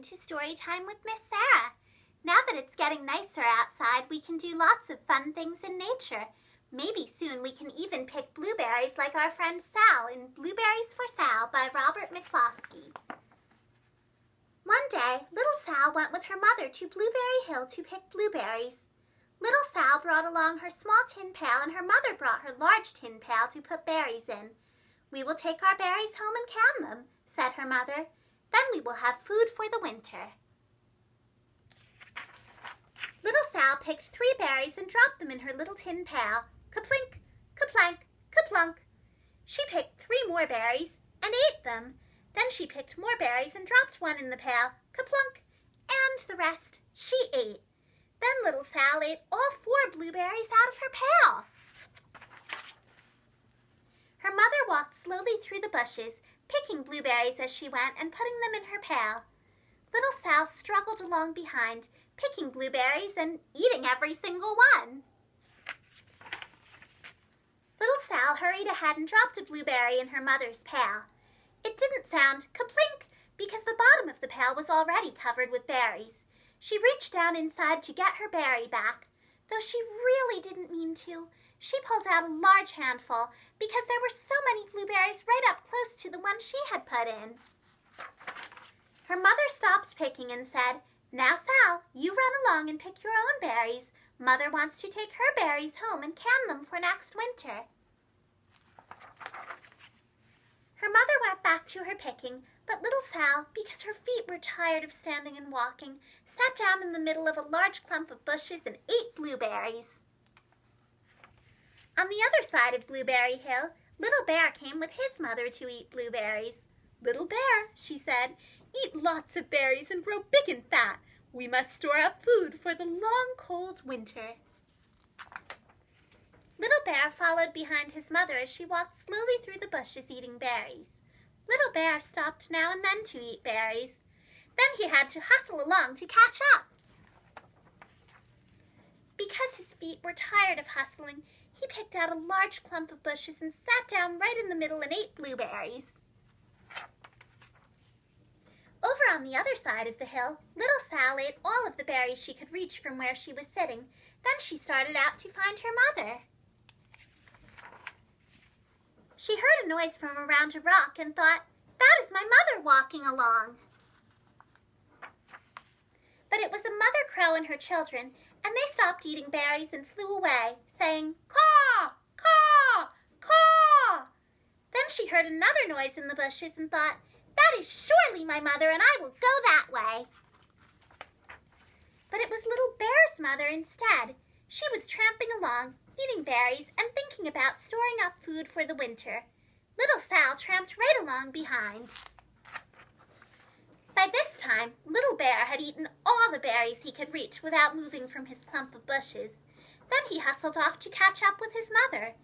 welcome to Storytime with Miss Sarah. Now that it's getting nicer outside, we can do lots of fun things in nature. Maybe soon we can even pick blueberries like our friend Sal in Blueberries for Sal by Robert McCloskey. One day, little Sal went with her mother to Blueberry Hill to pick blueberries. Little Sal brought along her small tin pail and her mother brought her large tin pail to put berries in. "We will take our berries home and can them," said her mother. "Then we will have food for the winter." Little Sal picked 3 berries and dropped them in her little tin pail. Ka-plink, ka-plank, ka-plunk. She picked 3 more berries and ate them. Then she picked more berries and dropped one in the pail. Ka-plunk. And the rest she ate. Then little Sal ate all 4 blueberries out of her pail. Her mother walked slowly through the bushes, picking blueberries as she went and putting them in her pail. Little Sal struggled along behind, picking blueberries and eating every single one. Little Sal hurried ahead and dropped a blueberry in her mother's pail. It didn't sound ka-plink because the bottom of the pail was already covered with berries. She reached down inside to get her berry back. Though she really didn't mean to, she pulled out a large handful because there were so many blueberries right up close to the one she had put in. Her mother stopped picking and said, "Now, Sal, you run along and pick your own berries. Mother wants to take her berries home and can them for next winter." Her mother went back to her picking, but little Sal, because her feet were tired of standing and walking, sat down in the middle of a large clump of bushes and ate blueberries. On the other side of Blueberry Hill, Little Bear came with his mother to eat blueberries. "Little Bear," she said, "eat lots of berries and grow big and fat. We must store up food for the long, cold winter." Little Bear followed behind his mother as she walked slowly through the bushes eating berries. Little Bear stopped now and then to eat berries. Then he had to hustle along to catch up. Because his feet were tired of hustling, he picked out a large clump of bushes and sat down right in the middle and ate blueberries. Over on the other side of the hill, little Sal ate all of the berries she could reach from where she was sitting. Then she started out to find her mother. She heard a noise from around a rock and thought, "That is my mother walking along." But it was a mother crow and her children, and they stopped eating berries and flew away, saying, "Caw, caw, caw." Then she heard another noise in the bushes and thought, "That is surely my mother, and I will go that way." But it was Little Bear's mother instead. She was tramping along, eating berries and thinking about storing up food for the winter. Little Sal tramped right along behind. By this time, Little Bear had eaten all the berries he could reach without moving from his clump of bushes. Then he hustled off to catch up with his mother.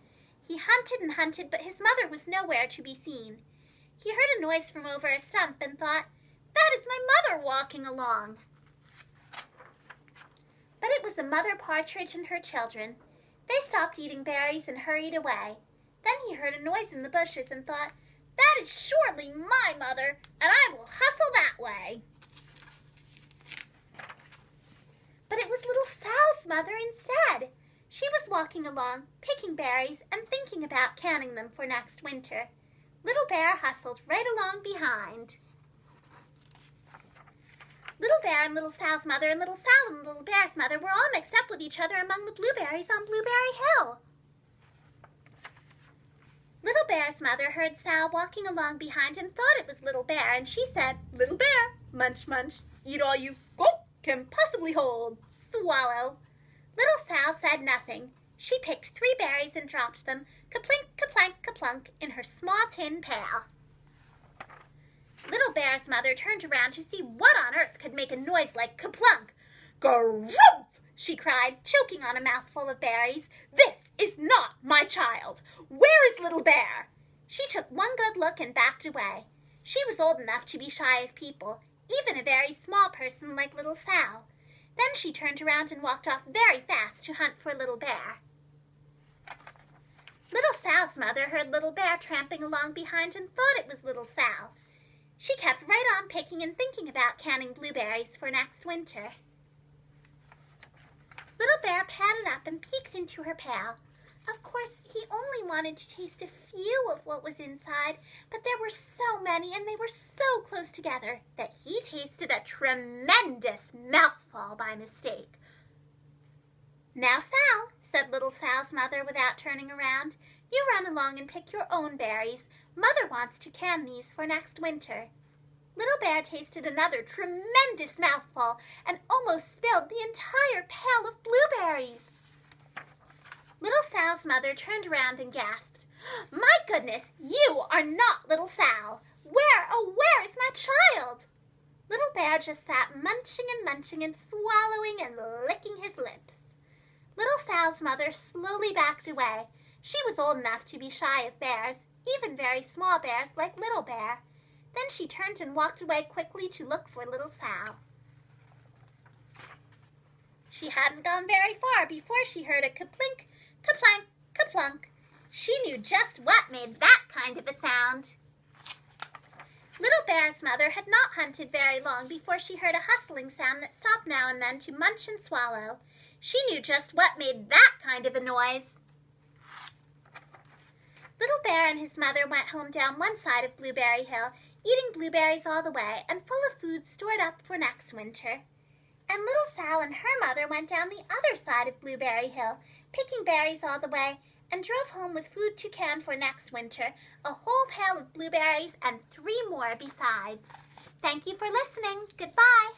He hunted and hunted, but his mother was nowhere to be seen. He heard a noise from over a stump and thought, "That is my mother walking along." But it was a mother partridge and her children. They stopped eating berries and hurried away. Then he heard a noise in the bushes and thought, "That is surely my mother, and I will hustle that way." But it was little Sal's mother instead. She was walking along, picking berries and thinking about canning them for next winter. Little Bear hustled right along behind. Little Bear and Little Sal's mother and Little Sal and Little Bear's mother were all mixed up with each other among the blueberries on Blueberry Hill. Little Bear's mother heard Sal walking along behind and thought it was Little Bear, and she said, "Little Bear, munch, munch, eat all you can possibly hold. Swallow." Little Sal said nothing. She picked 3 berries and dropped them, ka-plink, ka-plank, ka-plunk, in her small tin pail. Little Bear's mother turned around to see what on earth could make a noise like ka-plunk. "Garumph!" she cried, choking on a mouthful of berries. "This is not my child. Where is Little Bear?" She took one good look and backed away. She was old enough to be shy of people, even a very small person like Little Sal. Then she turned around and walked off very fast to hunt for Little Bear. Little Sal's mother heard Little Bear tramping along behind and thought it was Little Sal. She kept right on picking and thinking about canning blueberries for next winter. Little Bear padded up and peeked into her pail. Of course, he only wanted to taste a few of what was inside, but there were so many and they were so close together that he tasted a tremendous mouthful by mistake. "Now, Sal," said little Sal's mother without turning around, "you run along and pick your own berries. Mother wants to can these for next winter." Little Bear tasted another tremendous mouthful and almost spilled the entire pail of blueberries. Little Sal's mother turned around and gasped, "My goodness, you are not little Sal! Where is my child?" Little Bear just sat munching and swallowing and licking his lips. Little Sal's mother slowly backed away. She was old enough to be shy of bears, even very small bears like Little Bear. Then she turned and walked away quickly to look for little Sal. She hadn't gone very far before she heard a kaplink, kaplank, kaplunk. She knew just what made that kind of a sound. Little Bear's mother had not hunted very long before she heard a hustling sound that stopped now and then to munch and swallow. She knew just what made that kind of a noise. Little Bear and his mother went home down one side of Blueberry Hill, eating blueberries all the way and full of food stored up for next winter. And little Sal and her mother went down the other side of Blueberry Hill, picking berries all the way, and drove home with food to can for next winter, a whole pail of blueberries and 3 more besides. Thank you for listening. Goodbye.